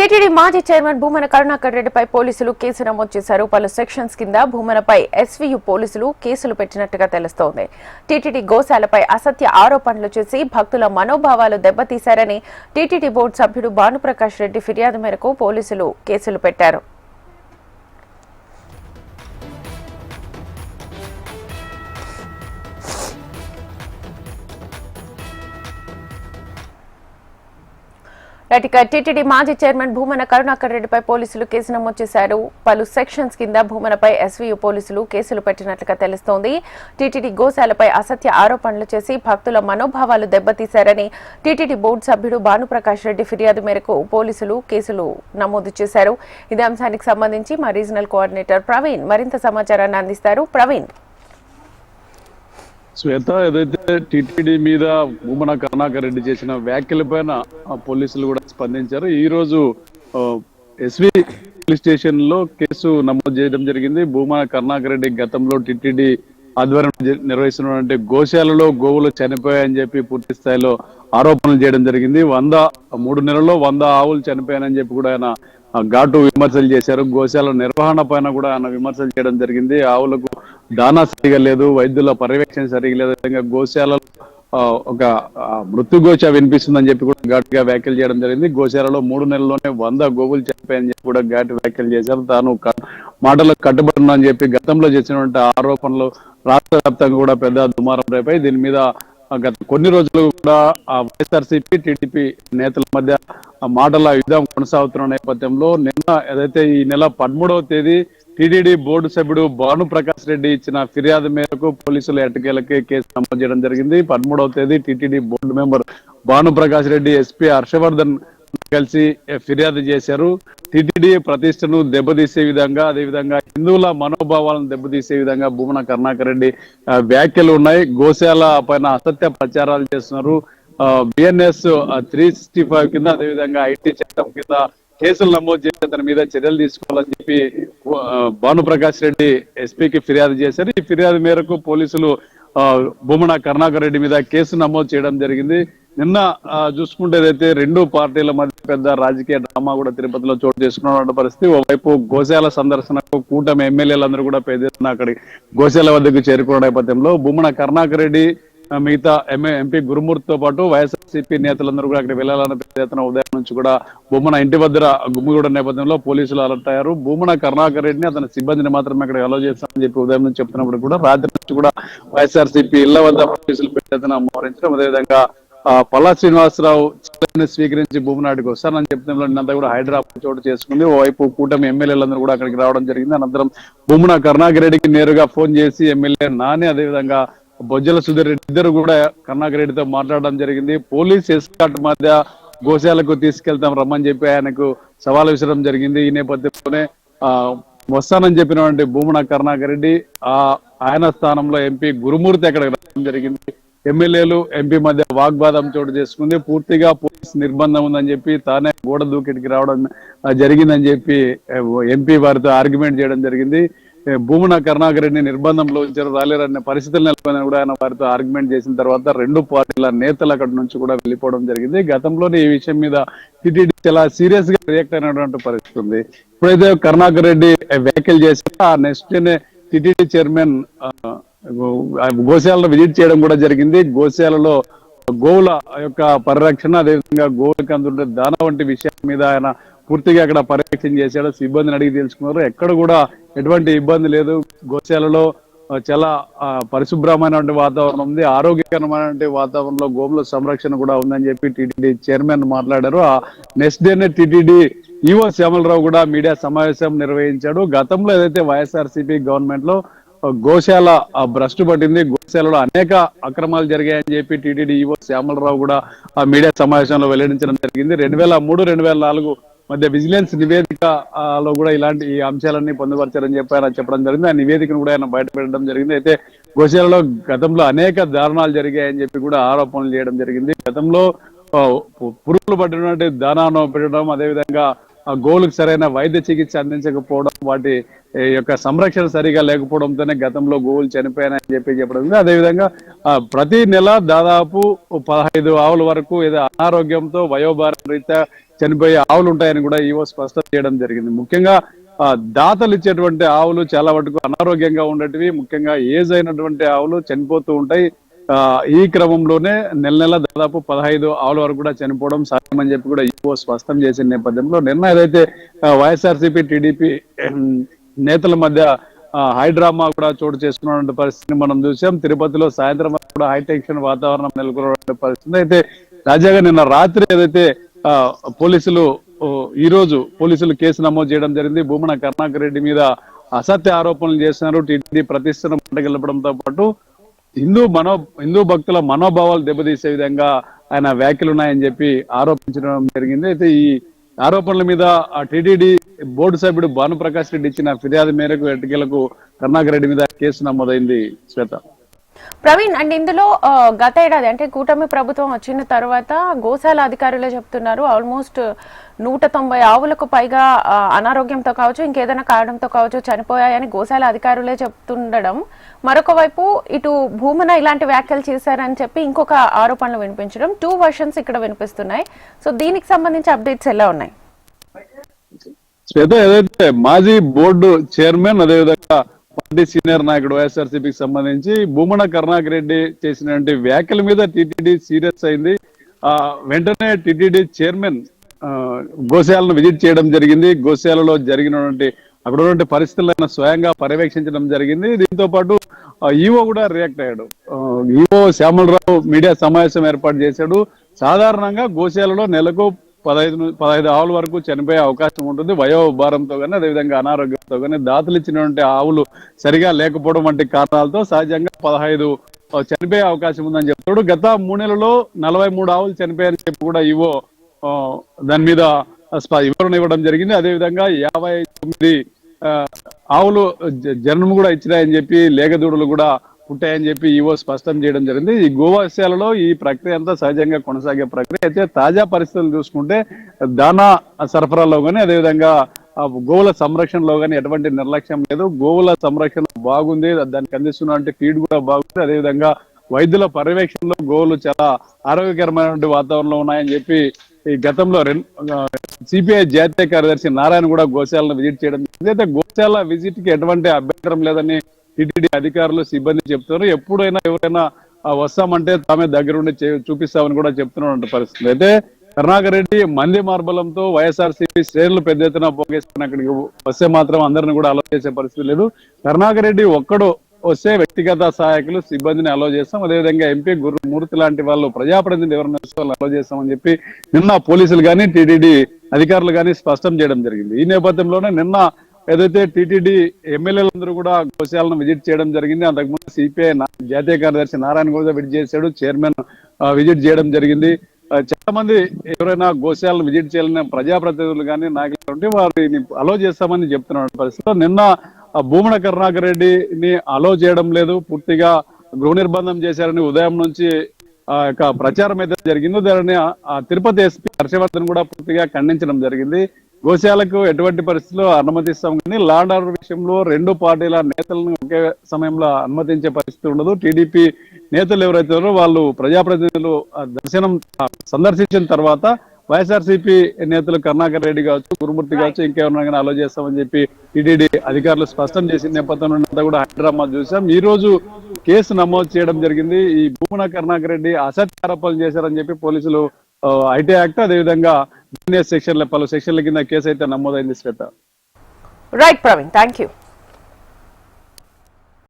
TTD మాజీ chairman Bhumana Karunakar రెడ్డిపై పోలీసులు కేసు నమోదు చేశారు. పలు సెక్షన్స్ కింద భూమనపై ఎస్వీయు పోలీసులు కేసులు పెట్టినట్టుగా తెలుస్తోంది. టీటీడీ గోశాలపై అసత్య ఆరోపణలు చేసి భక్తుల మనోభావాలు దెబ్బతీశారని టీటీడీ బోర్డు సభ్యుడు భానుప్రకాష్ రెడ్డి ఫిర్యాదు మేరకు పోలీసులు కేసులు పెట్టారు. టీటీడీ మాజీ చైర్మన్ భూమన కరుణాకర్ రెడ్డిపై పోలీసులు కేసు నమోదు చేశారు. పలు సెక్షన్స్ కింద భూమనపై ఎస్వీయు పోలీసులు కేసులు పెట్టినట్లుగా తెలుస్తోంది. టీటీడీ గోశాలపై అసత్య ఆరోపణలు చేసి భక్తుల మనోభావాలు దెబ్బతీశారని టీటీడీ బోర్డు సభ్యుడు భానుప్రకాష్ రెడ్డి ఫిర్యాదు మేరకు పోలీసులు కేసులు నమోదు చేశారు. ఇదే అంశానికి సంబంధించి మా రీజనల్ కోఆర్డినేటర్ ప్రవీణ్ మరింత సమాచారాన్ని అందిస్తారు. ప్రవీణ్, శ్వేత, ఏదైతే టీటీడీ మీద భూమన కరుణాకర్ రెడ్డి చేసిన వ్యాఖ్యలపైన పోలీసులు కూడా స్పందించారు. ఈ రోజు ఎస్వి పోలీస్ స్టేషన్ లో కేసు నమోదు చేయడం జరిగింది. భూమన కరుణాకర్ రెడ్డి గతంలో టీటీడీ ఆధ్వర్యం నిర్వహిస్తున్నటువంటి గోశాలలో గోవులు చనిపోయాయని చెప్పి పూర్తి స్థాయిలో ఆరోపణలు చేయడం జరిగింది. 3 నెలల్లో 100 ఆవులు చనిపోయాయని చెప్పి కూడా ఆయన ఘాటు విమర్శలు చేశారు. గోశాల నిర్వహణ పైన కూడా ఆయన విమర్శలు చేయడం జరిగింది. ఆవులకు దానా సరిగా లేదు, వైద్యుల పర్యవేక్షణ సరిగా లేదు, విధంగా గోశాలలో ఒక మృత్యుఘోష వినిపిస్తుందని చెప్పి కూడా ఘాటుగా వ్యాఖ్యలు చేయడం జరిగింది. గోశాలలో 3 నెలల్లోనే 100 గోవులు చనిపోయాయని చెప్పి కూడా ఘాటు వ్యాఖ్యలు చేశారు. తాను మాటలకు కట్టుబడినని చెప్పి గతంలో చేసినటువంటి ఆరోపణలు రాష్ట్ర వ్యాప్తంగా కూడా పెద్ద దుమారం రేపాయి. దీని మీద గత కొన్ని రోజులు కూడా వైఎస్ఆర్సీపీ టీడీపీ నేతల మధ్య మాటల యుద్ధం కొనసాగుతున్న నేపథ్యంలో నిన్న ఏదైతే ఈ నెల 13వ తేదీ టీటీడీ బోర్డు సభ్యుడు భానుప్రకాష్ రెడ్డి ఇచ్చిన ఫిర్యాదు మేరకు పోలీసులు ఎట్టకేలకి కేసు నమోదు చేయడం జరిగింది. 13వ తేదీ TTD board member Bhanuprakash Reddy SP Harshavardhan కలిసి ఫిర్యాదు చేశారు. టీటీడీ ప్రతిష్టను దెబ్బతీసే విధంగా, అదేవిధంగా హిందువుల మనోభావాలను దెబ్బతీసే విధంగా భూమన కరుణాకర్ రెడ్డి వ్యాఖ్యలు ఉన్నాయి. గోశాల పైన అసత్య ప్రచారాలు చేస్తున్నారు. బిఎన్ఎస్ 365 కింద, అదేవిధంగా ఐటీ చట్టం కింద కేసులు నమోదు చేసి అతని మీద చర్యలు తీసుకోవాలని చెప్పి భానుప్రకాష్ రెడ్డి ఎస్పీకి ఫిర్యాదు చేశారు. ఈ ఫిర్యాదు మేరకు పోలీసులు భూమన కరుణాకర్ రెడ్డి మీద కేసు నమోదు చేయడం జరిగింది. నిన్న చూసుకుంటే ఏదైతే 2 పార్టీల మధ్య పెద్ద రాజకీయ డ్రామా కూడా తిరుపతిలో చోటు చేసుకున్న పరిస్థితి. ఓవైపు గోశాల సందర్శనకు కూటమి ఎమ్మెల్యేలందరూ కూడా పెద్ద ఎత్తున అక్కడి గోశాల వద్దకు చేరుకున్న నేపథ్యంలో భూమన కరుణాకర్ రెడ్డి మిగతా ఎంపీ గురుమూర్తితో పాటు వైఎస్ఆర్సీపీ నేతలందరూ కూడా అక్కడికి వెళ్లాలన్న పెద్ద ఎత్తున ఉదయం నుంచి కూడా భూమన ఇంటి వద్ద గుమ్మిగూడ నేపథ్యంలో పోలీసులు అలర్ట్ అయ్యారు. భూమన కరుణాకర్ రెడ్డిని అతని సిబ్బందిని మాత్రమే అక్కడ అలో చేస్తామని చెప్పి ఉదయం నుంచి చెప్తున్నప్పుడు కూడా రాత్రి నుంచి కూడా వైఎస్ఆర్సీపీ ఇళ్ల వద్ద పోలీసులు పెద్ద ఎత్తున మోహరించడం, అదేవిధంగా పల్లా శ్రీనివాసరావు స్వీకరించి భూమనాటికి వస్తానని చెప్తున్న నిన్నంతా కూడా హైదరాబాద్ చోటు చేసుకుంది. ఓవైపు కూటమి ఎమ్మెల్యేలందరూ కూడా అక్కడికి రావడం జరిగింది. అనంతరం భూమన కరుణాకర్ రెడ్డికి నేరుగా ఫోన్ చేసి ఎమ్మెల్యే నాని, అదేవిధంగా బొజ్జల సుధీర్ రెడ్డి ఇద్దరు కూడా కరుణాకర్ రెడ్డితో మాట్లాడడం జరిగింది. పోలీస్ ఎస్కార్ట్ మధ్య గోశాలకు తీసుకెళ్తాం రమ్మని చెప్పి ఆయనకు సవాల్ విసరడం జరిగింది. ఈ నేపథ్యంలోనే వస్తానని చెప్పినటువంటి భూమన కరుణాకర్ రెడ్డి ఆయన స్థానంలో ఎంపీ గురుమూర్తి అక్కడికి రావడం జరిగింది. ఎమ్మెల్యేలు ఎంపీ మధ్య వాగ్వాదం చోటు చేసుకుంది. పూర్తిగా పోలీస్ నిర్బంధం ఉందని చెప్పి తానే గోడ దూకిడికి రావడం జరిగిందని చెప్పి ఎంపీ వారితో ఆర్గ్యుమెంట్ చేయడం జరిగింది. భూమన కరుణాకర్ రెడ్డిని నిర్బంధంలో ఉంచారు, రాలేరనే పరిస్థితులు నెలకొన్న కూడా ఆయన వారితో ఆర్గ్యుమెంట్ చేసిన తర్వాత 2 పార్టీల నేతలు అక్కడి నుంచి కూడా వెళ్ళిపోవడం జరిగింది. గతంలోనే ఈ విషయం మీద టీటీడీ చాలా సీరియస్ గా రియాక్ట్ అయినటువంటి పరిస్థితి ఉంది. ఇప్పుడైతే కరుణాకర్ రెడ్డి వ్యాఖ్యలు చేసి ఆ నెక్స్ట్ టీటీడీ చైర్మన్ గోశాలను విజిట్ చేయడం కూడా జరిగింది. గోశాలలో గోవుల యొక్క పరిరక్షణ, అదేవిధంగా గోవులకు అందుంటే దాన వంటి విషయాల మీద ఆయన పూర్తిగా అక్కడ పర్యవేక్షణ చేశాడు. సిబ్బందిని అడిగి తెలుసుకున్నారు. ఎక్కడ కూడా ఎటువంటి ఇబ్బంది లేదు. గోశాలలో చాలా పరిశుభ్రమైనటువంటి వాతావరణం ఉంది, ఆరోగ్యకరమైనటువంటి వాతావరణంలో గోవుల సంరక్షణ కూడా ఉందని చెప్పి టీటీడీ చైర్మన్ మాట్లాడారు. ఆ నెక్స్ట్ డేనే టీటీడీ ఈవో శ్యామలరావు కూడా మీడియా సమావేశం నిర్వహించాడు. గతంలో ఏదైతే వైఎస్ఆర్సీపీ గవర్నమెంట్ లో గోశాల భ్రష్టు పట్టింది, గోశాలలో అనేక అక్రమాలు జరిగాయని చెప్పి టీటీడీ ఈవో శ్యామలరావు కూడా ఆ మీడియా సమావేశంలో వెల్లడించడం జరిగింది. 2003-2004 మధ్య విజిలెన్స్ నివేదికలో కూడా ఇలాంటి ఈ అంశాలన్నీ పొందుపరిచారని చెప్పి ఆయన చెప్పడం జరిగింది. ఆ నివేదికను కూడా ఆయన బయటపెట్టడం జరిగింది. అయితే గోశాలలో గతంలో అనేక దారుణాలు జరిగాయని చెప్పి కూడా ఆరోపణలు చేయడం జరిగింది. గతంలో పురుగులు పట్టినటువంటి దానాను పెట్టడం, అదేవిధంగా గోవులకు సరైన వైద్య చికిత్స అందించకపోవడం, వాటి యొక్క సంరక్షణ సరిగా లేకపోవడంతోనే గతంలో గోవులు చనిపోయాయని చెప్పడం. అదేవిధంగా ప్రతి నెల దాదాపు 15 ఆవుల వరకు ఏదో అనారోగ్యంతో వయోభారం రీత్యా చనిపోయే ఆవులు ఉంటాయని కూడా ఈవో స్పష్టం చేయడం జరిగింది. ముఖ్యంగా దాతలు ఇచ్చేటువంటి ఆవులు చాలా వరకు అనారోగ్యంగా ఉండేటివి, ముఖ్యంగా ఏజ్ అయినటువంటి ఆవులు చనిపోతూ ఉంటాయి. ఈ క్రమంలోనే నెల దాదాపు 15 ఆవుల వరకు కూడా చనిపోవడం సాధ్యమని చెప్పి కూడా ఈవో స్పష్టం చేసిన నేపథ్యంలో నిన్న ఏదైతే వైఎస్ఆర్సీపీ టీడీపీ నేతల మధ్య హైడ్రామా కూడా చోటు చేసుకున్న పరిస్థితిని మనం చూసాం. తిరుపతిలో సాయంత్రం కూడా హైటెన్షన్ వాతావరణం నెలకొన్న పరిస్థితి. అయితే తాజాగా నిన్న రాత్రి ఏదైతే ఈ రోజు పోలీసులు కేసు నమోదు చేయడం జరిగింది. భూమన కరుణాకర్ రెడ్డి మీద అసత్య ఆరోపణలు చేస్తున్నారు. టీటీడీ ప్రతిష్టను మంటగెలపడంతో పాటు హిందూ భక్తుల మనోభావాలు దెబ్బతీసే విధంగా ఆయన వ్యాఖ్యలు ఉన్నాయని చెప్పి ఆరోపించడం జరిగింది. అయితే ఈ ఆరోపణల మీద ఆ టీటీడీ బోర్డు సభ్యుడు భానుప్రకాష్ రెడ్డి ఇచ్చిన ఫిర్యాదు మేరకు ఎట్టకేలకు కరుణాకర్ రెడ్డి మీద కేసు నమోదైంది. శ్వేత, ప్రవీణ్, అండ్ ఇందులో గత ఏడాది అంటే కూటమి ప్రభుత్వం వచ్చిన తర్వాత గోశాల అధికారులే చెప్తున్నారు ఆల్మోస్ట్ 190 ఆవులకు పైగా అనారోగ్యంతో కావచ్చు, ఇంకేదైనా కారణంతో కావచ్చు చనిపోయాయని గోశాల అధికారులే చెప్తుండడం, మరొక వైపు ఇటు భూమన ఇలాంటి వ్యాఖ్యలు చేశారని చెప్పి ఇంకొక ఆరోపణలు వినిపించడం, 2 వర్షన్స్ ఇక్కడ వినిపిస్తున్నాయి. సో దీనికి సంబంధించి అప్డేట్స్ ఎలా ఉన్నాయి? శ్వేత, ఏదైతే మాజీ బోర్డు చైర్మన్ అదేవిధంగా పార్టీ సీనియర్ నాయకుడు వైఎస్ఆర్సీపీకి సంబంధించి భూమన కరుణాకర్ రెడ్డి చేసినటువంటి వ్యాఖ్యల మీద టీటీడీ సీరియస్ అయింది. వెంటనే టీటీడీ చైర్మన్ గోశాలను విజిట్ చేయడం జరిగింది. గోశాలలో జరిగినటువంటి అక్కడ ఉన్నటువంటి పరిస్థితులను స్వయంగా పర్యవేక్షించడం జరిగింది. దీంతో పాటు ఈవో కూడా రియాక్ట్ అయ్యాడు. ఈవో శ్యామలరావు మీడియా సమావేశం ఏర్పాటు చేశాడు. సాధారణంగా గోశాలలో నెలకు 15 ఆవుల వరకు చనిపోయే అవకాశం ఉంటుంది. వయోభారంతో కానీ అదేవిధంగా అనారోగ్యంతో కానీ దాతలు ఇచ్చినటువంటి ఆవులు సరిగా లేకపోవడం వంటి కారణాలతో సహజంగా 15 చనిపోయే అవకాశం ఉందని చెప్తాడు. గత 3 నెలల్లో 43 ఆవులు చనిపోయాయని చెప్పి కూడా ఈవో దాని మీద వివరణ ఇవ్వడం జరిగింది. అదేవిధంగా 59 ఆవులు జన్మ కూడా ఇచ్చినాయని చెప్పి లేగదూడలు కూడా పుట్టాయని చెప్పి ఈవో స్పష్టం చేయడం జరిగింది. ఈ గోశాలలో ఈ ప్రక్రియ అంతా సహజంగా కొనసాగే ప్రక్రియ. అయితే తాజా పరిస్థితులు చూసుకుంటే దానా సరఫరాలో కానీ అదేవిధంగా గోవుల సంరక్షణలో కానీ ఎటువంటి నిర్లక్ష్యం లేదు. గోవుల సంరక్షణ బాగుంది, దానికి అందిస్తున్నటువంటి ఫీడ్ కూడా బాగుంది. అదేవిధంగా వైద్యుల పర్యవేక్షణలో గోవులు చాలా ఆరోగ్యకరమైనటువంటి వాతావరణంలో ఉన్నాయని చెప్పి ఈ గతంలో సిపిఐ జాతీయ కార్యదర్శి నారాయణ కూడా గోశాలను విజిట్ చేయడం జరిగింది. అయితే గోశాల విజిట్ కి ఎటువంటి అభ్యంతరం లేదని టీటీడీ అధికారులు సిబ్బంది చెప్తున్నారు. ఎప్పుడైనా ఎవరైనా వస్తామంటే తామే దగ్గరుండి చూపిస్తామని కూడా చెప్తున్నటువంటి పరిస్థితి. అయితే కరుణాకర్ రెడ్డి మంది మార్బలంతో వైఎస్ఆర్సీపీ శ్రేణులు పెద్ద ఎత్తున పోగేసుకుని అక్కడికి వస్తే మాత్రం అందరిని కూడా అలో చేసే పరిస్థితి లేదు. కరుణాకర్ రెడ్డి ఒక్కడు వస్తే వ్యక్తిగత సహాయకులు సిబ్బందిని అలో చేస్తాం, అదేవిధంగా ఎంపీ గురుమూర్తి లాంటి వాళ్ళు ప్రజాప్రతినిధులు ఎవరైనా వస్తే వాళ్ళు అలో చేస్తామని చెప్పి నిన్న పోలీసులు కానీ టీటీడీ అధికారులు కానీ స్పష్టం చేయడం జరిగింది. ఈ నేపథ్యంలోనే నిన్న ఏదైతే టీటీడీ ఎమ్మెల్యేలందరూ కూడా గోశాలను విజిట్ చేయడం జరిగింది. అంతకుముందు సిపిఐ జాతీయ కార్యదర్శి నారాయణ కూడా విజిట్ చేశాడు, చైర్మన్ విజిట్ చేయడం జరిగింది. చాలా మంది ఎవరైనా గోశాలను విజిట్ చేయాలనే ప్రజాప్రతినిధులు కానీ నాయకులు వారిని అలో చేస్తామని చెప్తున్న పరిస్థితిలో నిన్న భూమన కరుణాకర్ రెడ్డిని అలో చేయడం లేదు, పూర్తిగా గృహ నిర్బంధం చేశారని ఉదయం నుంచి ప్రచారం అయితే జరిగిందో దానిని తిరుపతి ఎస్పీ హర్షవర్ధన్ కూడా పూర్తిగా ఖండించడం జరిగింది. గోశాలకు ఎటువంటి పరిస్థితుల్లో అనుమతిస్తాం కానీ లా అండ్ ఆర్డర్ విషయంలో 2 పార్టీల నేతలను ఒకే సమయంలో అనుమతించే పరిస్థితి ఉండదు. టీడీపీ నేతలు ఎవరైతే ఉన్నారో వాళ్ళు ప్రజాప్రతినిధులు దర్శనం సందర్శించిన తర్వాత వైఎస్ఆర్సీపీ నేతలు కరుణాకర్ రెడ్డి కావచ్చు, గురుమూర్తి కావచ్చు, ఇంకెవరైనా కానీ అలో చేస్తామని చెప్పి టీటీడీ అధికారులు స్పష్టం చేసిన నేపథ్యంలో కూడా హైదరాబాద్ చూసాం. ఈ రోజు కేసు నమోదు చేయడం జరిగింది. ఈ భూమన కరుణాకర్ రెడ్డి అసత్య ఆరోపణలు చేశారని చెప్పి పోలీసులు ఐటీ యాక్ట్ అదేవిధంగా పలు సెక్షన్ల కింద కేసు అయితే నమోదైంది. Shweta. Right Praveen, thank you.